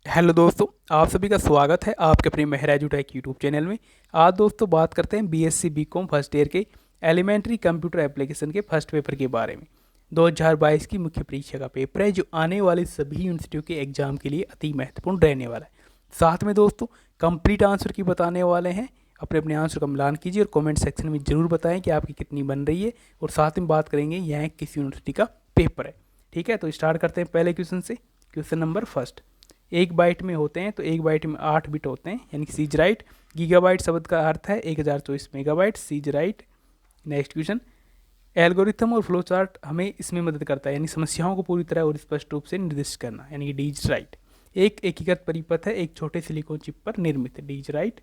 Hello दोस्तों, आप सभी का स्वागत है आपके अपने मेहरा एजुटेक यूट्यूब चैनल में। आज दोस्तों बात करते हैं बीएससी बीकॉम फर्स्ट ईयर के एलिमेंट्री कंप्यूटर एप्लीकेशन के फर्स्ट पेपर के बारे में। 2022 की मुख्य परीक्षा का पेपर है जो आने वाले सभी यूनिवर्सिटियों के एग्जाम के लिए अति महत्वपूर्ण रहने वाला है। साथ में दोस्तों कंप्लीट आंसर की बताने वाले हैं। अपने अपने आंसर का मिलान कीजिए और कमेंट सेक्शन में ज़रूर बताएं कि आपकी कितनी बन रही है, और साथ में बात करेंगे यह किस यूनिवर्सिटी का पेपर है। ठीक है, तो स्टार्ट करते हैं पहले क्वेश्चन से। क्वेश्चन नंबर फर्स्ट, एक बाइट में होते हैं तो एक बाइट में 8 बिट होते हैं, यानी कि सीज राइट। गीगाबाइट शब्द का अर्थ है 1024 megabyte, C is right. Next question, algorithm और फ्लो चार्ट हमें इसमें मदद करता है, यानी समस्याओं को पूरी तरह और स्पष्ट रूप से निर्दिष्ट करना, यानी कि डीज राइट। एक एकीकृत परिपथ है एक छोटे सिलिकॉन चिप पर निर्मित, D is right.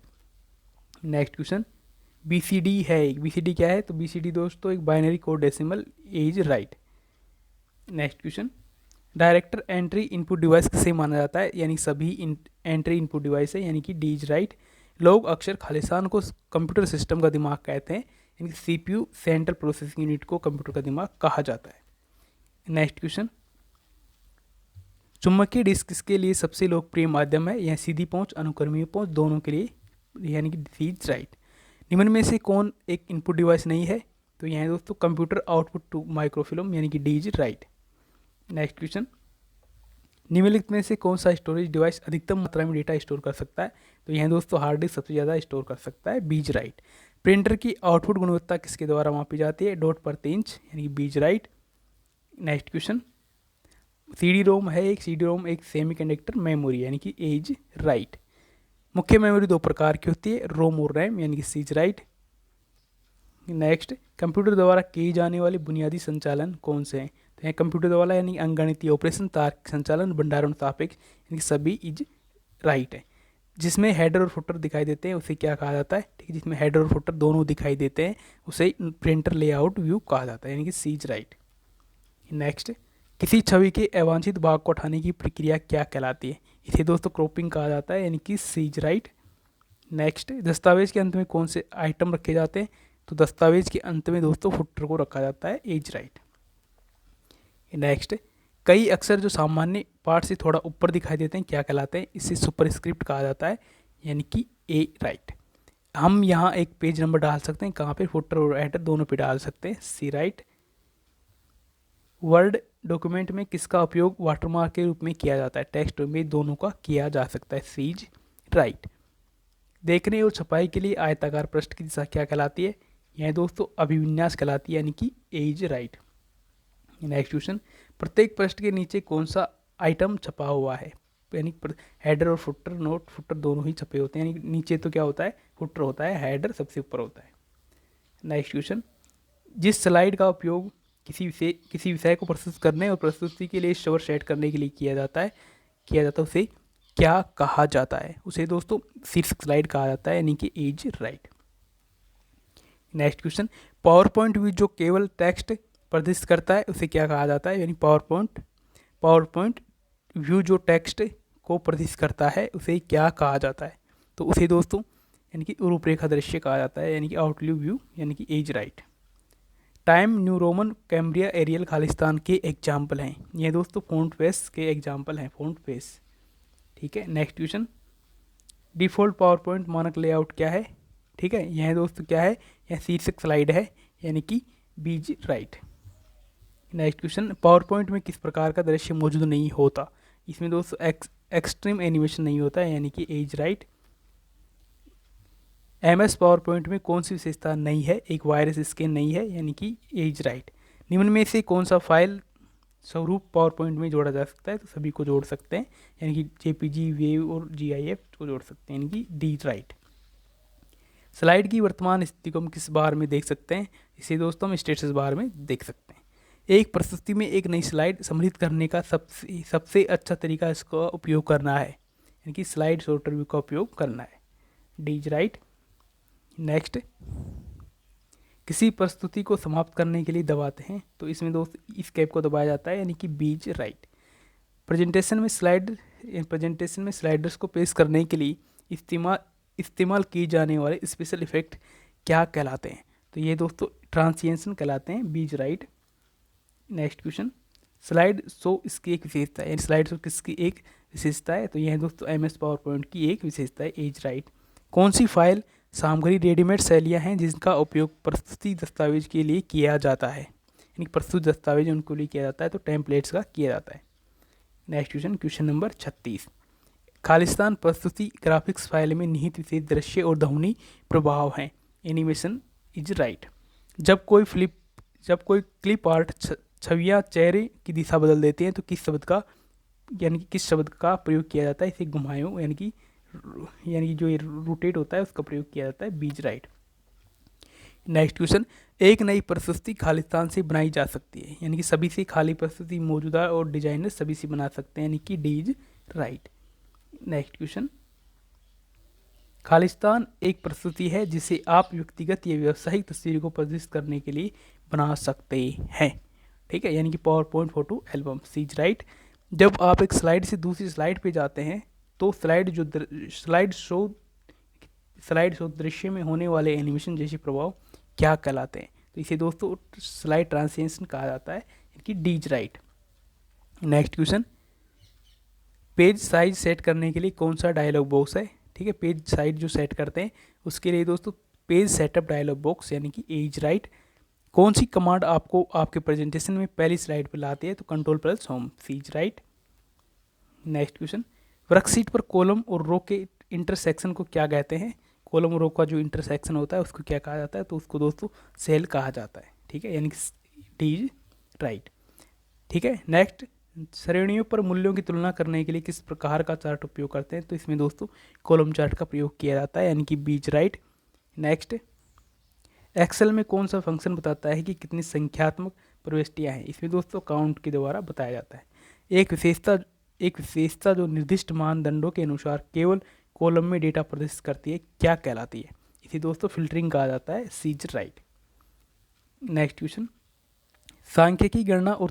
Next question, BCD है। बीसीडी क्या है? तो बीसीडी दोस्तों एक binary code decimal, A is right. Next question, director entry input device किसे माना जाता है? यानी सभी एंट्री इनपुट डिवाइस है, यानी कि डीज राइट। लोग अक्सर खालिस्तान को कंप्यूटर सिस्टम का दिमाग कहते हैं, यानी कि सीपीयू सेंट्रल प्रोसेसिंग यूनिट को कंप्यूटर का दिमाग कहा जाता है। नेक्स्ट क्वेश्चन, चुंबकीय डिस्क किसके लिए सबसे लोकप्रिय माध्यम है? यह सीधी पहुंच, अनुक्रमीय पहुंच, दोनों के लिए, यानी कि डीज राइट। निम्न में से कौन एक इनपुट डिवाइस नहीं है? तो यह है दोस्तों कंप्यूटर आउटपुट टू माइक्रोफिल्म, यानी कि डीज राइट। नेक्स्ट क्वेश्चन, निम्नलिखित में से कौन सा स्टोरेज डिवाइस अधिकतम मात्रा में डेटा स्टोर कर सकता है? तो यह दोस्तों हार्ड डिस्क सबसे ज़्यादा स्टोर कर सकता है, बीज राइट। प्रिंटर की आउटपुट गुणवत्ता किसके द्वारा मापी जाती है? डॉट प्रति इंच, यानी कि बीज right. Next question, CD ROM है। एक सीडी रोम एक सेमीकंडक्टर मेमोरी, यानी कि एज राइट। मुख्य मेमोरी दो प्रकार की होती है, रोम और रैम, यानी कि सीज राइट। नेक्स्ट, कंप्यूटर द्वारा किए जाने वाले बुनियादी संचालन कौन से हैं? तो यहाँ कंप्यूटर द्वारा यानी अंकगणितीय ऑपरेशन, तार्किक संचालन, भंडारण सापेक्ष, यानी सभी इज राइट है। जिसमें हेडर और फुटर दिखाई देते हैं उसे क्या कहा जाता है? ठीक है, जिसमें हेडर और फुटर दोनों दिखाई देते हैं उसे प्रिंटर लेआउट व्यू कहा जाता है, यानी कि सीज राइट। नेक्स्ट, किसी छवि के अवांछित भाग को हटाने की प्रक्रिया क्या कहलाती है? इसे दोस्तों क्रॉपिंग कहा जाता है, यानी कि सीज राइट। नेक्स्ट, दस्तावेज के अंत में कौन से आइटम रखे जाते हैं? तो दस्तावेज के अंत में दोस्तों फुटर को रखा जाता है, एज राइट। नेक्स्ट, कई अक्षर जो सामान्य पार्ट से थोड़ा ऊपर दिखाई देते हैं क्या कहलाते हैं? इसे सुपरस्क्रिप्ट कहा जाता है, यानी कि ए राइट। हम यहाँ एक पेज नंबर डाल सकते हैं, कहाँ पे? फुटर और हेडर दोनों पे डाल सकते हैं, सी राइट। वर्ड डॉक्यूमेंट में किसका उपयोग वाटरमार्क के रूप में किया जाता है? टेक्स्ट में दोनों का किया जा सकता है, सीज राइट। देखने और छपाई के लिए आयताकार पृष्ठ की दिशा क्या कहलाती है? यह दोस्तों अभिविन्यास कहलाती है, यानी कि एज राइट। नेक्स्ट क्वेश्चन, प्रत्येक पृष्ठ के नीचे कौन सा आइटम छपा हुआ है? यानी हेडर और फुटर, नोट फुटर दोनों ही छपे होते हैं, यानी नीचे तो क्या होता है? फुटर होता है, हेडर सबसे ऊपर होता है। नेक्स्ट क्वेश्चन, जिस स्लाइड का उपयोग किसी विषय को प्रस्तुत करने और प्रस्तुति के लिए शोर सेट करने के लिए किया जाता है उसे क्या कहा जाता है? उसे दोस्तों शीर्षक स्लाइड कहा जाता है, यानी कि A is right. Next question, PowerPoint view जो केवल टेक्स्ट प्रदर्शित करता है उसे क्या कहा जाता है? यानी पावर पॉइंट व्यू जो टेक्स्ट को प्रदर्शित करता है उसे क्या कहा जाता है? तो उसे दोस्तों यानी कि रूपरेखा दृश्य कहा जाता है, यानी कि आउटलुक व्यू, यानी कि A is right. Time New Roman Cambria Arial खालिस्तान के एग्जाम्पल हैं। ये दोस्तों फ़ॉन्ट फेस के एग्जाम्पल हैं, फ़ॉन्ट फेस। ठीक है, next question, default PowerPoint मानक लेआउट क्या है? ठीक है, यह दोस्तों क्या है? यह शीर्षक स्लाइड है, यानी कि बीज right. Next question, PowerPoint में किस प्रकार का दृश्य मौजूद नहीं होता? इसमें दोस्तों एक्सट्रीम एनिमेशन नहीं होता है, यानी कि A is right. MS PowerPoint में कौन सी विशेषता नहीं है? एक वायरस स्कैन नहीं है, यानी कि एज राइट। निम्न में से कौन सा फाइल स्वरूप पावर पॉइंट में जोड़ा जा सकता है? तो सभी को जोड़ सकते हैं, यानी कि JPG, वेव और GIF को जोड़ सकते हैं, यानी कि डी राइट। स्लाइड की वर्तमान स्थिति को हम किस बार में देख सकते हैं? इसे दोस्तों हम स्टेटस बार में देख सकते हैं। एक प्रस्तुति में एक नई स्लाइड सम्मिलित करने का सबसे अच्छा तरीका इसका उपयोग करना है, यानी कि स्लाइड सॉर्टर व्यू का उपयोग करना है, डीज राइट। नेक्स्ट, किसी प्रस्तुति को समाप्त करने के लिए दबाते हैं तो इसमें दोस्त इस कैप को दबाया जाता है, यानी कि बीज राइट। प्रेजेंटेशन में स्लाइडर्स को पेश करने के लिए इस्तेमाल किए जाने वाले स्पेशल इफेक्ट क्या कहलाते हैं? तो ये दोस्तों ट्रांसिएंशन कहलाते हैं, बीज right. Next question, slide show इसकी एक विशेषता है, स्लाइड शो किसकी एक विशेषता है, तो यह है दोस्तों MS पावर पॉइंट की एक विशेषता है एज राइट। कौन सी फाइल सामग्री रेडीमेड शैलियाँ हैं जिनका उपयोग प्रस्तुति दस्तावेज के लिए किया जाता है, यानी प्रस्तुत दस्तावेज उनको लिए किया जाता है तो टेम्पलेट्स का किया जाता है। नेक्स्ट क्वेश्चन नंबर 36, खालिस्तान प्रस्तुति ग्राफिक्स फाइल में निहित विशेष दृश्य और ध्वनि प्रभाव हैं, एनिमेशन इज राइट। जब कोई क्लिप आर्ट छवियाँ चेहरे की दिशा बदल देती हैं तो किस शब्द का प्रयोग किया जाता है, इसे घुमायो यानी कि जो ये रोटेट होता है उसका प्रयोग किया जाता है, बीज राइट। नेक्स्ट क्वेश्चन, एक नई प्रस्तुति खालिस्तान से बनाई जा सकती है, यानी कि सभी से खाली प्रस्तुति मौजूदा और डिजाइनर सभी से बना सकते हैं, यानी कि D is right. Next question, Khalistan एक प्रस्तुति है जिसे आप व्यक्तिगत या व्यावसायिक तस्वीरों को प्रदर्शित करने के लिए बना सकते हैं, ठीक है, यानी कि PowerPoint photo album, C is right. जब आप एक स्लाइड से दूसरी स्लाइड पे जाते हैं तो स्लाइड शो दृश्य में होने वाले एनिमेशन जैसे प्रभाव क्या कहलाते हैं, तो इसे दोस्तों स्लाइड ट्रांजिशन कहा जाता है, यानी कि D is right. Next question, page size set करने के लिए कौन सा डायलॉग बॉक्स है, ठीक है, पेज साइज जो सेट करते हैं उसके लिए दोस्तों पेज सेटअप डायलॉग बॉक्स यानी कि एज राइट। कौन सी कमांड आपको आपके प्रेजेंटेशन में पहली स्लाइड पर लाती है, तो control home, C is right. Next question, worksheet पर कॉलम और रो के इंटरसेक्शन को क्या कहते हैं, कॉलम और रो का जो इंटरसेक्शन होता है उसको क्या कहा जाता है, तो उसको दोस्तों सेल कहा जाता है, ठीक है, यानी कि डीज राइट, ठीक है। नेक्स्ट, श्रेणियों पर मूल्यों की तुलना करने के लिए किस प्रकार का चार्ट उपयोग करते हैं, तो इसमें दोस्तों कॉलम चार्ट का प्रयोग किया जाता है, यानी कि बीज राइट। नेक्स्ट, एक्सेल में कौन सा फंक्शन बताता है कि कितनी संख्यात्मक प्रविष्टियां हैं, इसमें दोस्तों काउंट के द्वारा बताया जाता है। एक विशेषता जो निर्दिष्ट मानदंडों के अनुसार केवल कॉलम में डेटा प्रदर्शित करती है क्या कहलाती है, इसे दोस्तों फिल्टरिंग कहा जाता है, सीज राइट। नेक्स्ट क्वेश्चन, सांख्यिकी गणना और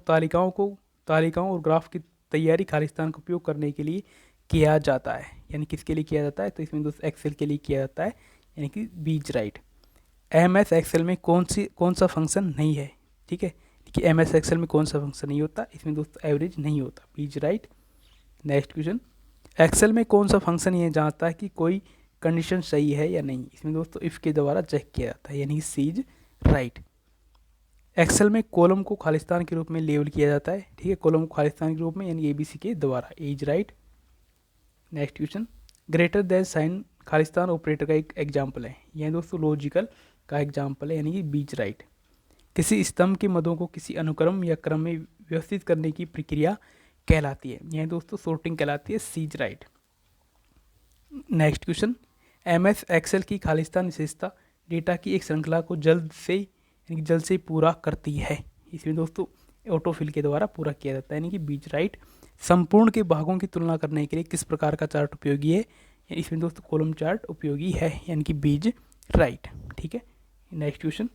तालिकाओं और ग्राफ की तैयारी खालिस्तान का उपयोग करने के लिए किया जाता है, यानी किसके लिए किया जाता है, तो इसमें दोस्तों एक्सेल के लिए किया जाता है, यानी कि बीज राइट। MS एक्सेल में कौन सा फंक्शन नहीं है, ठीक है, कि MS एक्सेल में कौन सा फंक्शन नहीं होता, इसमें दोस्तों एवरेज नहीं होता, बीज राइट। नेक्स्ट क्वेश्चन, एक्सेल में कौन सा फंक्शन ये जांचता है कि कोई कंडीशन सही है या नहीं, इसमें दोस्तों इफ के द्वारा चेक किया जाता है, यानी कि सीज राइट। एक्सेल में कॉलम को खालिस्तान के रूप में लेबल किया जाता है, ठीक है, कॉलम को खालिस्तान के रूप में यानी ABC के द्वारा, A is right. Next question, greater than sign खालिस्तान ऑपरेटर का एक एग्जाम्पल है, यह दोस्तों लॉजिकल का एग्जाम्पल है, यानी कि बीज राइट। किसी स्तंभ के मदों को किसी अनुक्रम या क्रम में व्यवस्थित करने की प्रक्रिया कहलाती है, यह दोस्तों सॉर्टिंग कहलाती है, C is right. Next question, MS Excel की खालिस्तान विशेषता डेटा की एक श्रृंखला को जल्द से पूरा करती है, इसमें दोस्तों ऑटोफिल के द्वारा पूरा किया जाता है, यानी कि बीज राइट। संपूर्ण के भागों की तुलना करने के लिए किस प्रकार का चार्ट उपयोगी है, इसमें दोस्तों कॉलम चार्ट उपयोगी है, यानी कि बीज राइट, ठीक है। नेक्स्ट क्वेश्चन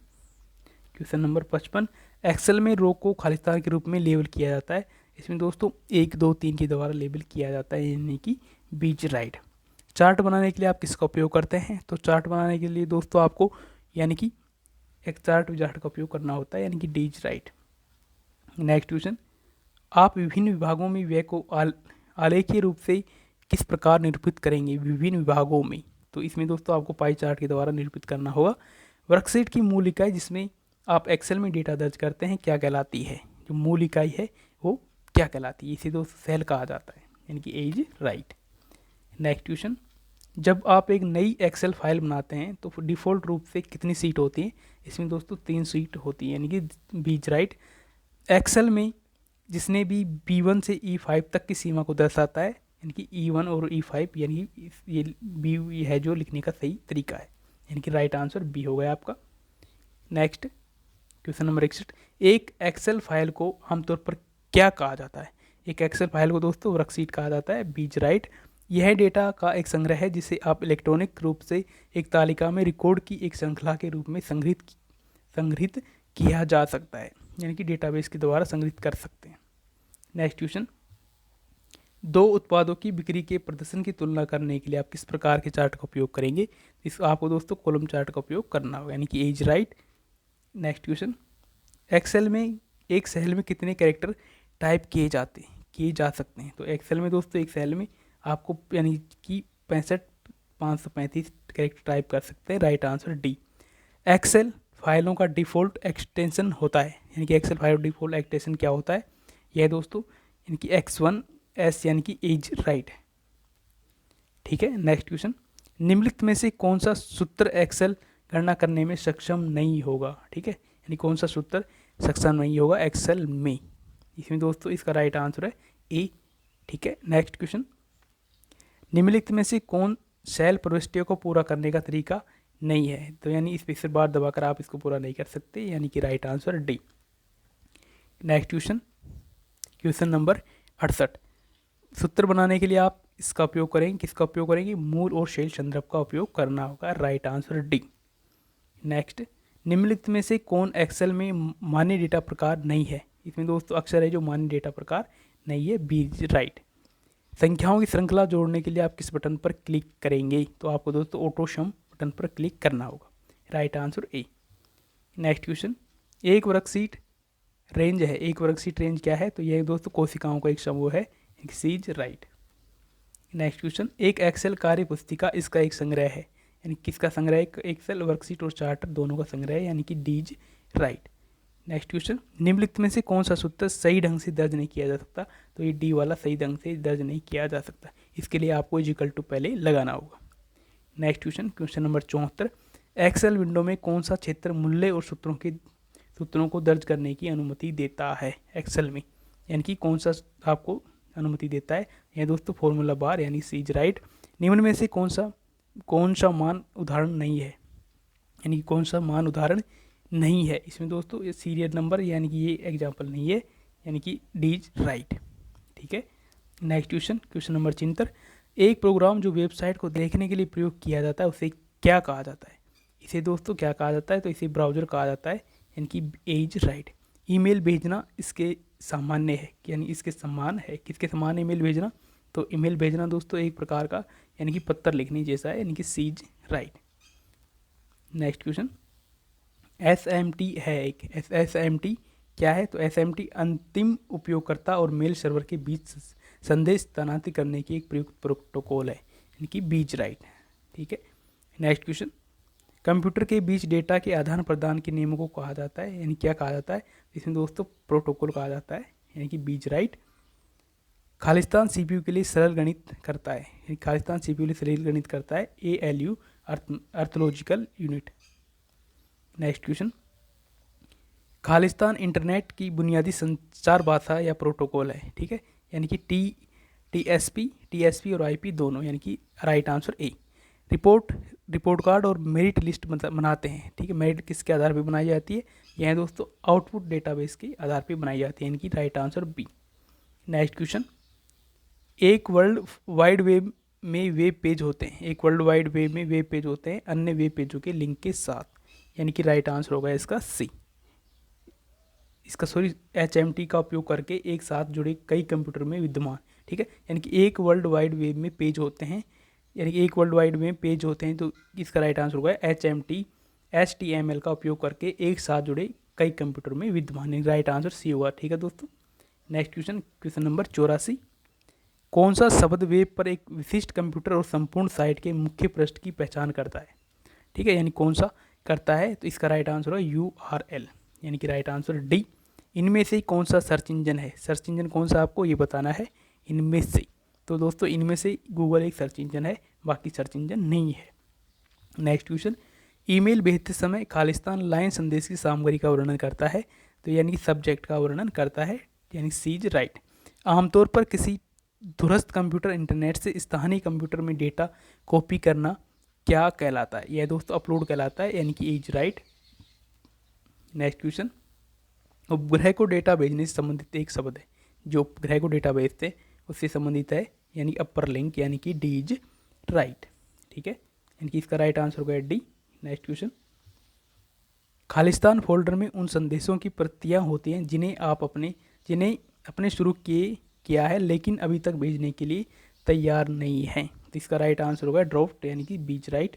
नंबर 55, एक्सेल में रो को खालिस्तान के रूप में लेबल किया जाता है, इसमें दोस्तों 1, 2, 3 के द्वारा लेबल किया जाता है, यानी कि बीज राइट। चार्ट बनाने के लिए आप किसका उपयोग करते हैं, तो चार्ट बनाने के लिए दोस्तों आपको यानी कि एक चार्ट विजार्ट का उपयोग करना होता है, यानी कि डीज राइट। नेक्स्ट क्वेश्चन, आप विभिन्न विभागों में व्यय को आलेखीय रूप से किस प्रकार निरूपित करेंगे, विभिन्न विभागों में, तो इसमें दोस्तों आपको पाई चार्ट के द्वारा निरूपित करना होगा। वर्कशीट की मूल इकाई जिसमें आप एक्सेल में डेटा दर्ज करते हैं क्या कहलाती है, जो मूल इकाई है वो क्या कहलाती है, इसे दोस्तों सेल कहा जाता है, यानी कि एज राइट। नेक्स्ट क्वेश्चन, जब आप एक नई एक्सेल फाइल बनाते हैं तो डिफ़ॉल्ट रूप से कितनी सीट होती है, इसमें दोस्तों 3 सीट होती है, यानी कि बीज राइट। एक्सेल में जिसने भी B1 से E5 तक की सीमा को दर्शाता है, यानी कि E1 और E5, यानी कि ये B है जो लिखने का सही तरीका है, यानी कि राइट आंसर B हो गया आपका। नेक्स्ट क्वेश्चन नंबर 61, एक एक्सेल फाइल को आमतौर पर क्या कहा जाता है, एक एक्सेल फाइल को दोस्तों वर्कशीट कहा जाता है, बीज राइट। यह डेटा का एक संग्रह है जिसे आप इलेक्ट्रॉनिक रूप से एक तालिका में रिकॉर्ड की एक श्रृंखला के रूप में संग्रहित किया जा सकता है, यानी कि डेटाबेस के द्वारा संग्रहित कर सकते हैं। नेक्स्ट क्वेश्चन, 2 उत्पादों की बिक्री के प्रदर्शन की तुलना करने के लिए आप किस प्रकार के चार्ट का उपयोग करेंगे, इस आपको दोस्तों कॉलम चार्ट का उपयोग करना होगा, यानी कि A is right. Next question, Excel में एक सेल में कितने कैरेक्टर टाइप किए जाते हैं, किए जा सकते हैं। तो एक्सेल में दोस्तों एक सेल में आपको यानी कि 65,535 कैरेक्टर टाइप कर सकते हैं। Right answer D. एक्सेल फाइलों का डिफ़ॉल्ट एक्सटेंशन होता है, यानी कि एक्सेल फाइल डिफ़ॉल्ट एक्सटेंशन क्या होता है, यह दोस्तों यानी कि X1S यानी कि एज राइट है। ठीक है, नेक्स्ट क्वेश्चन, निम्नलिखित में से कौन सा सूत्र एक्सेल गणना करने में सक्षम नहीं होगा। ठीक है, यानी कौन सा सूत्र सक्षम नहीं होगा एक्सेल में। इसमें दोस्तों इसका राइट आंसर है ए। ठीक है, नेक्स्ट क्वेश्चन, निम्नलिखित में से कौन सेल प्रविष्टियों को पूरा करने का तरीका नहीं है। तो यानी स्पेशल बार दबाकर आप इसको पूरा नहीं कर सकते, यानी कि right answer D. Next question, question number 68, सूत्र बनाने के लिए आप इसका उपयोग करेंगे, किसका उपयोग करेंगे, मूल और शेल संदर्भ का उपयोग करना होगा। Right answer D. नेक्स्ट, निम्नलिखित में से कौन एक्सेल में मान्य डेटा प्रकार नहीं है। इसमें दोस्तों अक्षर है जो मान्य डेटा प्रकार नहीं है, बी राइट। संख्याओं की श्रृंखला जोड़ने के लिए आप किस बटन पर क्लिक करेंगे। तो आपको दोस्तों ऑटो सम बटन पर क्लिक करना होगा। Right answer A. Next question, एक वर्कशीट रेंज है, एक वर्कशीट रेंज क्या है, तो यह दोस्तों कोशिकाओं का एक समूह है, सी इज राइट। नेक्स्ट क्वेश्चन, एक एक्सेल कार्य पुस्तिका इसका एक संग्रह है, यानी किसका संग्रह है, एक्सेल वर्कशीट और चार्टर दोनों का संग्रह है, यानी कि D is right. Next question, निम्नलिखित में से कौन सा सूत्र सही ढंग से दर्ज नहीं किया जा सकता। तो ये डी वाला सही ढंग से दर्ज नहीं किया जा सकता, इसके लिए आपको इक्वल टू पहले लगाना होगा। Next question, question number 74, Excel window में कौन सा क्षेत्र मूल्य और सूत्रों को दर्ज करने की अनुमति देता है एक्सेल में, यानी कि कौन सा आपको अनुमति देता है। यह दोस्तों फॉर्मूला बार, यानी सी इज राइट। निम्न में से कौन सा मान उदाहरण नहीं है, यानी कि कौन सा मान उदाहरण नहीं है। इसमें दोस्तों ये सीरियल नंबर यानी कि ये एग्जाम्पल नहीं है, यानी कि डी इज राइट। ठीक है, नेक्स्ट क्वेश्चन, क्वेश्चन नंबर 73, एक प्रोग्राम जो वेबसाइट को देखने के लिए प्रयोग किया जाता है उसे क्या कहा जाता है। इसे दोस्तों क्या कहा जाता है, तो इसे ब्राउज़र कहा जाता है, यानी कि ए इज राइट। ईमेल भेजना इसके सामान्य है, यानी इसके समान है, किसके समान ईमेल भेजना, तो ईमेल भेजना दोस्तों एक प्रकार का यानी कि पत्र लिखने जैसा है, यानी कि C is right. Next question, SMT है एक, SMT क्या है, तो SMT अंतिम उपयोगकर्ता और मेल सर्वर के बीच संदेश स्थानांतरित करने की एक प्रयुक्त प्रोटोकॉल है, यानी कि बी इज राइट। ठीक है, नेक्स्ट क्वेश्चन, कंप्यूटर के बीच डेटा के आदान प्रदान के नियमों को कहा जाता है, यानी क्या कहा जाता है, इसमें दोस्तों प्रोटोकॉल कहा जाता है, यानी कि बी इज राइट। खालिस्तान CPU के लिए सरल गणित करता है, यानी खालिस्तान CPU के लिए सरल गणित करता है, ALU arithmetic unit. Next question, Khalistan internet की बुनियादी संचार भाषा या प्रोटोकॉल है। ठीक है, यानी कि TSP और IP दोनों, यानी कि right answer A. Report card और मेरिट लिस्ट बनाते हैं। ठीक है, मेरिट किसके आधार पर बनाई जाती है, यह दोस्तों आउटपुट डेटाबेस के आधार पर बनाई जाती है, यानी कि right answer B. Next question, एक वर्ल्ड वाइड वेब में वेब पेज होते हैं, एक वर्ल्ड वाइड वेब में वेब पेज होते हैं अन्य वेब पेजों के लिंक के साथ, यानी कि राइट आंसर होगा इसका सी। इसका HMT का उपयोग करके एक साथ जुड़े कई कंप्यूटर में विद्यमान। ठीक है, यानी कि एक वर्ल्ड वाइड वेब में पेज होते हैं, यानी कि एक वर्ल्ड वाइड में पेज होते हैं, तो इसका राइट आंसर होगा HMT HTML का उपयोग करके एक साथ जुड़े कई कंप्यूटर में विद्यमान, राइट आंसर सी होगा। ठीक है दोस्तों, नेक्स्ट क्वेश्चन, क्वेश्चन नंबर 84, कौन सा शब्द वेब पर एक विशिष्ट कंप्यूटर और संपूर्ण साइट के मुख्य पृष्ठ की पहचान करता है। ठीक है, यानी कौन सा करता है, तो इसका राइट आंसर है URL, यानी कि राइट आंसर डी। इनमें से कौन सा सर्च इंजन है, सर्च इंजन कौन सा आपको ये बताना है, इनमें से। तो दोस्तों इनमें से गूगल एक सर्च इंजन है, बाकी सर्च इंजन नहीं है। नेक्स्ट क्वेश्चन, ईमेल भेजते समय खालिस्तान लाइन संदेश की सामग्री का वर्णन करता है, तो यानी कि सब्जेक्ट का वर्णन करता है, यानी सी इज राइट। आमतौर पर किसी दूरस्थ कंप्यूटर इंटरनेट से स्थानीय कंप्यूटर में डेटा कॉपी करना क्या कहलाता है, यह दोस्तों अपलोड कहलाता है, यानी कि इज राइट। नेक्स्ट क्वेश्चन, उपग्रह को डेटा भेजने से संबंधित एक शब्द है, जो उपग्रह को डेटा भेजते हैं उससे संबंधित है, यानी अपर लिंक, यानी कि डी इज राइट। ठीक है, यानी कि इसका राइट आंसर होगा D. Next question, Khalistan folder में उन संदेशों की प्रतियां होती हैं जिन्हें अपने शुरू किया है लेकिन अभी तक भेजने के लिए तैयार नहीं है, तो इसका राइट आंसर होगा ड्रॉप्ड, यानी कि बीच राइट।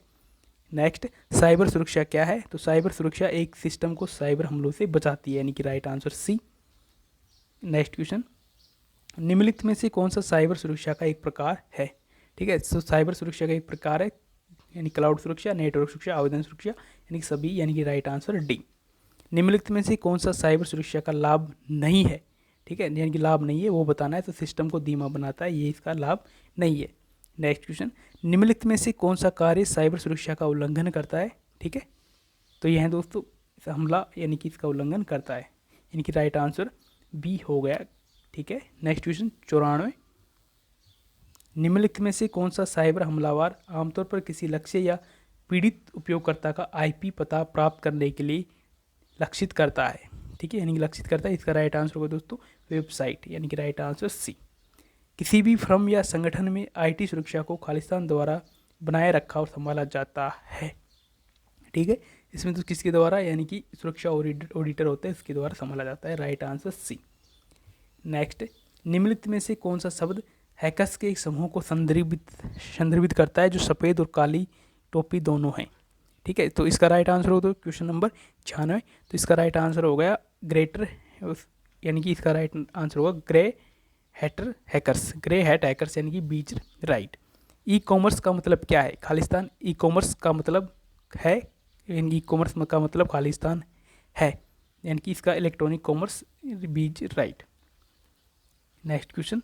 नेक्स्ट, साइबर सुरक्षा क्या है, तो साइबर सुरक्षा एक सिस्टम को साइबर हमलों से बचाती है, यानी कि right answer C. Next question, निम्नलिखित में से कौन सा साइबर सुरक्षा का एक प्रकार है? ठीक है, तो साइबर सुरक्षा का एक प्रकार है यानी क्लाउड सुरक्षा, नेटवर्क सुरक्षा, आवेदन सुरक्षा, यानी कि सभी, यानी कि राइट आंसर डी। निम्नलिखित में से कौन सा साइबर सुरक्षा का लाभ नहीं है? ठीक है, यानी कि लाभ नहीं है वो बताना है, तो सिस्टम को धीमा बनाता है, ये इसका लाभ नहीं है। नेक्स्ट क्वेश्चन, निम्नलिखित में से कौन सा कार्य साइबर सुरक्षा का उल्लंघन करता है? ठीक है, तो यह है दोस्तों हमला, यानी कि इसका उल्लंघन करता है, यानी कि राइट आंसर बी हो गया। ठीक है, नेक्स्ट क्वेश्चन 94, निम्नलिखित में से कौन सा साइबर हमलावर आमतौर पर किसी लक्ष्य या पीड़ित उपयोगकर्ता का आईपी पता प्राप्त करने के लिए लक्षित करता है? ठीक है, यानी कि लक्षित करता है, इसका राइट आंसर होगा दोस्तों वेबसाइट, यानी कि राइट आंसर सी। किसी भी फर्म या संगठन में आईटी सुरक्षा को खालिस्तान द्वारा बनाए रखा और संभाला जाता है। ठीक है, इसमें तो किसके द्वारा, यानी कि सुरक्षा ऑडिटर होता है, इसके द्वारा संभाला जाता है, राइट आंसर सी। नेक्स्ट, निम्नलिखित में से कौन सा शब्द हैकर्स के एक समूह को संदर्भित करता है जो सफ़ेद और काली टोपी दोनों हैं? ठीक है, तो इसका राइट आंसर होगा क्वेश्चन नंबर 96, तो इसका राइट आंसर हो गया ग्रेटर, यानी कि इसका राइट आंसर होगा ग्रे हैट हैकर्स, यानी कि बीच राइट। ई कॉमर्स का मतलब क्या है? खालिस्तान। ई कॉमर्स का मतलब है, यानी ई कॉमर्स का मतलब खालिस्तान है, यानी कि इसका इलेक्ट्रॉनिक कॉमर्स बीच राइट। नेक्स्ट क्वेश्चन,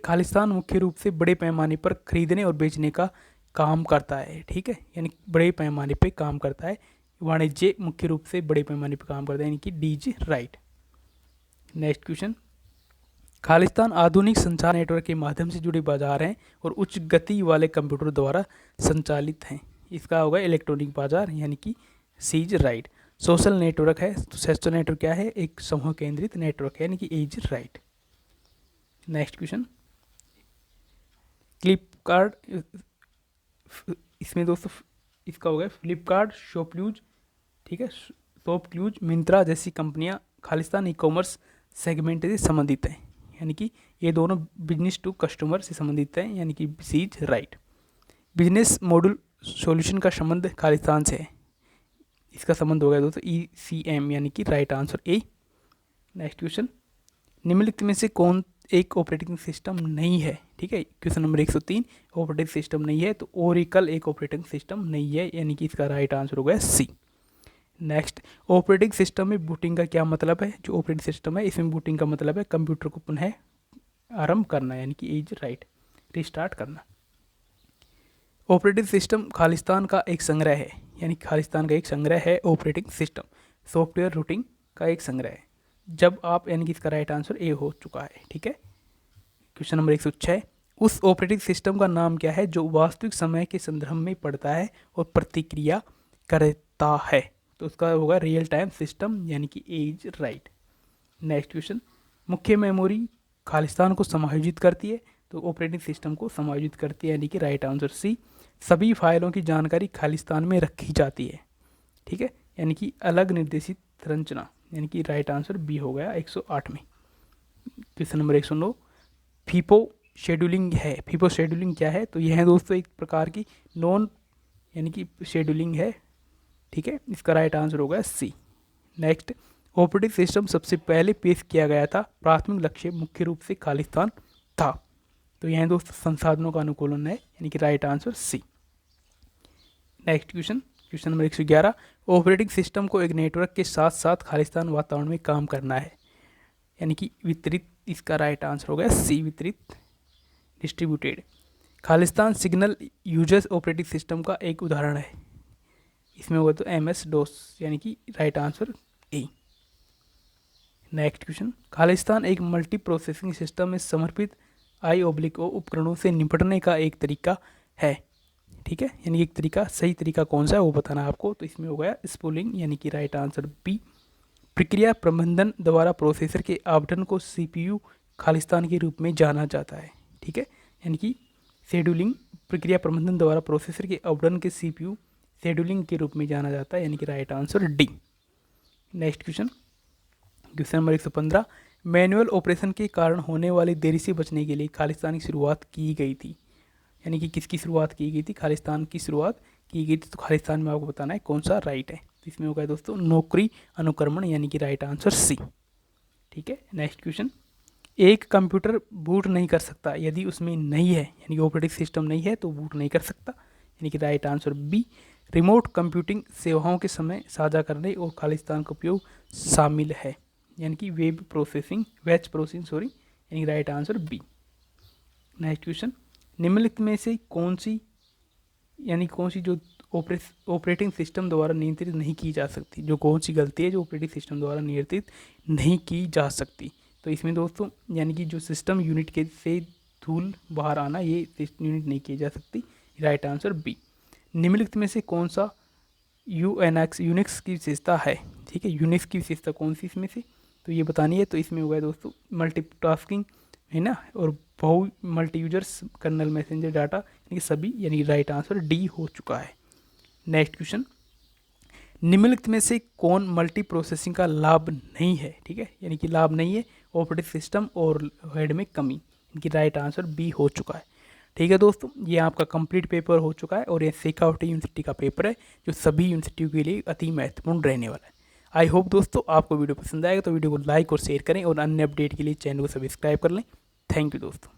खालिस्तान मुख्य रूप से बड़े पैमाने पर खरीदने और बेचने का काम करता है। ठीक है, यानी बड़े पैमाने पे काम करता है, वाणिज्य मुख्य रूप से बड़े पैमाने पे काम करता है, यानी कि D is right. Next question, Khalistan आधुनिक संचार नेटवर्क के माध्यम से जुड़े बाजार हैं और उच्च गति वाले कंप्यूटर द्वारा संचालित हैं, इसका होगा इलेक्ट्रॉनिक बाजार, यानी कि सीज राइट। सोशल नेटवर्क है, तो सोशल नेटवर्क क्या है? एक समूह केंद्रित नेटवर्क है, यानी कि A is right. Next question, Flipkart, इसमें दोस्तों इसका हो गया फ्लिपकार्ट, शॉपक्लूज, ठीक है, शॉपक्लूज, मिंत्रा जैसी कंपनियां खालिस्तान ई कॉमर्स सेगमेंट से संबंधित हैं, यानी कि ये दोनों बिजनेस टू कस्टमर से संबंधित हैं, यानी कि C is right. Business module solution का संबंध खालिस्तान से है, इसका संबंध हो गया दोस्तों ECM, यानी कि right answer A. Next question, निम्नलिखित में से कौन एक ऑपरेटिंग सिस्टम नहीं है? ठीक है, क्वेश्चन नंबर 103, ऑपरेटिंग सिस्टम नहीं है, तो ओरेकल एक ऑपरेटिंग सिस्टम नहीं है, यानी कि इसका राइट आंसर हो गया सी। नेक्स्ट, ऑपरेटिंग सिस्टम में बूटिंग का क्या मतलब है? जो ऑपरेटिंग सिस्टम है इसमें बूटिंग का मतलब है कंप्यूटर को पुनः आरंभ करना, यानी कि इज राइट, रिस्टार्ट करना। ऑपरेटिंग सिस्टम खालिस्तान का एक संग्रह है, यानी खालिस्तान का एक संग्रह है ऑपरेटिंग सिस्टम, सॉफ्टवेयर रूटिंग का एक संग्रह है। जब आप, यानी कि इसका राइट आंसर ए हो चुका है। ठीक है, क्वेश्चन नंबर 106, उस ऑपरेटिंग सिस्टम का नाम क्या है जो वास्तविक समय के संदर्भ में पढ़ता है और प्रतिक्रिया करता है? तो उसका होगा रियल टाइम सिस्टम, यानी कि एज राइट। नेक्स्ट क्वेश्चन, मुख्य मेमोरी खालिस्तान को समायोजित करती है, तो ऑपरेटिंग सिस्टम को समायोजित करती है, यानी कि राइट आंसर सी। सभी फाइलों की जानकारी खालिस्तान में रखी जाती है, ठीक है, यानी कि अलग निर्देशित संरचना, यानी कि राइट आंसर बी हो गया 108 में। क्वेश्चन नंबर 109, फीपो शेड्यूलिंग है। फीपो शेड्यूलिंग क्या है? तो यह है दोस्तों एक प्रकार की नॉन, यानी कि शेड्यूलिंग है, ठीक है, इसका राइट आंसर हो गया सी। नेक्स्ट, ऑपरेटिंग सिस्टम सबसे पहले पेश किया गया था, प्राथमिक लक्ष्य मुख्य रूप से खालिस्तान था, तो यह दोस्तों संसाधनों का अनुकूलन है, यानी कि right answer C. Next question, question number 111, operating system को एक नेटवर्क के साथ साथ खालिस्तान वातावरण में काम करना है, यानी कि वितरित, इसका राइट आंसर हो गया सी, वितरित, distributed. Khalistan signal users operating system का एक उदाहरण है, इसमें होगा तो MS-DOS, यानी कि right answer A. Next question, Khalistan एक मल्टी प्रोसेसिंग सिस्टम में समर्पित IO उपकरणों से निपटने का एक तरीका है, ठीक है, यानी एक तरीका, सही तरीका कौन सा है वो बताना है आपको, तो इसमें हो गया स्पूलिंग, यानी कि राइट आंसर बी। प्रक्रिया प्रबंधन द्वारा प्रोसेसर के आवंटन को CPU खालिस्तान के रूप में जाना जाता है, ठीक है, यानी कि शेड्यूलिंग, प्रक्रिया प्रबंधन द्वारा प्रोसेसर के आवंटन के CPU शेड्यूलिंग के रूप में जाना जाता है, यानी कि right answer D. Next question, question number 115, manual operation के कारण होने वाली देरी से बचने के लिए खालिस्तान की शुरुआत की गई थी, यानी कि किसकी शुरुआत की गई थी? खालिस्तान की शुरुआत की गई थी, तो खालिस्तान में आपको बताना है कौन सा राइट है, तो इसमें होगा दोस्तों नौकरी अनुक्रमण, यानी कि राइट आंसर सी, ठीक है। नेक्स्ट क्वेश्चन, एक कंप्यूटर बूट नहीं कर सकता यदि उसमें नहीं है, यानी कि ऑपरेटिंग सिस्टम नहीं है तो बूट नहीं कर सकता, यानी कि right answer B. Remote computing सेवाओं के समय साझा करने और खालिस्तान का उपयोग शामिल है, यानी कि वेब प्रोसेसिंग बैच प्रोसेसिंग यानी right answer B. Next question, निम्नलिखित में से कौन सी जो ऑपरेटिंग सिस्टम द्वारा नियंत्रित नहीं की जा सकती, जो कौन सी गलती है जो ऑपरेटिंग सिस्टम द्वारा नियंत्रित नहीं की जा सकती। तो इसमें दोस्तों यानी कि जो सिस्टम यूनिट के से धूल बाहर आना, ये यूनिट नहीं की जा सकती, राइट आंसर बी। निम्नलिखित में से कौन सा यूनिक्स की विशेषता है, ठीक है, यूनिक्स की विशेषता कौन सी इसमें से, तो ये बतानी है। तो इसमें होगा दोस्तों मल्टीटास्किंग है ना, और बहु multi users kernel messenger data, यानी कि सभी, यानी राइट आंसर डी हो चुका है। नेक्स्ट क्वेश्चन, निम्नलिखित में से कौन मल्टी प्रोसेसिंग का लाभ नहीं है, ठीक है, यानी कि लाभ नहीं है ऑपरेटिंग सिस्टम और हेड में कमी, इनकी राइट आंसर बी हो चुका है। ठीक है दोस्तों, ये आपका कंप्लीट पेपर हो चुका है और ये शेखावटी यूनिवर्सिटी का पेपर है जो सभी यूनिवर्सिटियों के लिए अति महत्वपूर्ण रहने वाला है। आई होप दोस्तों आपको वीडियो पसंद आएगा तो वीडियो को लाइक और शेयर करें और अन्य अपडेट के लिए चैनल को सब्सक्राइब कर लें। थैंक यू दोस्तों।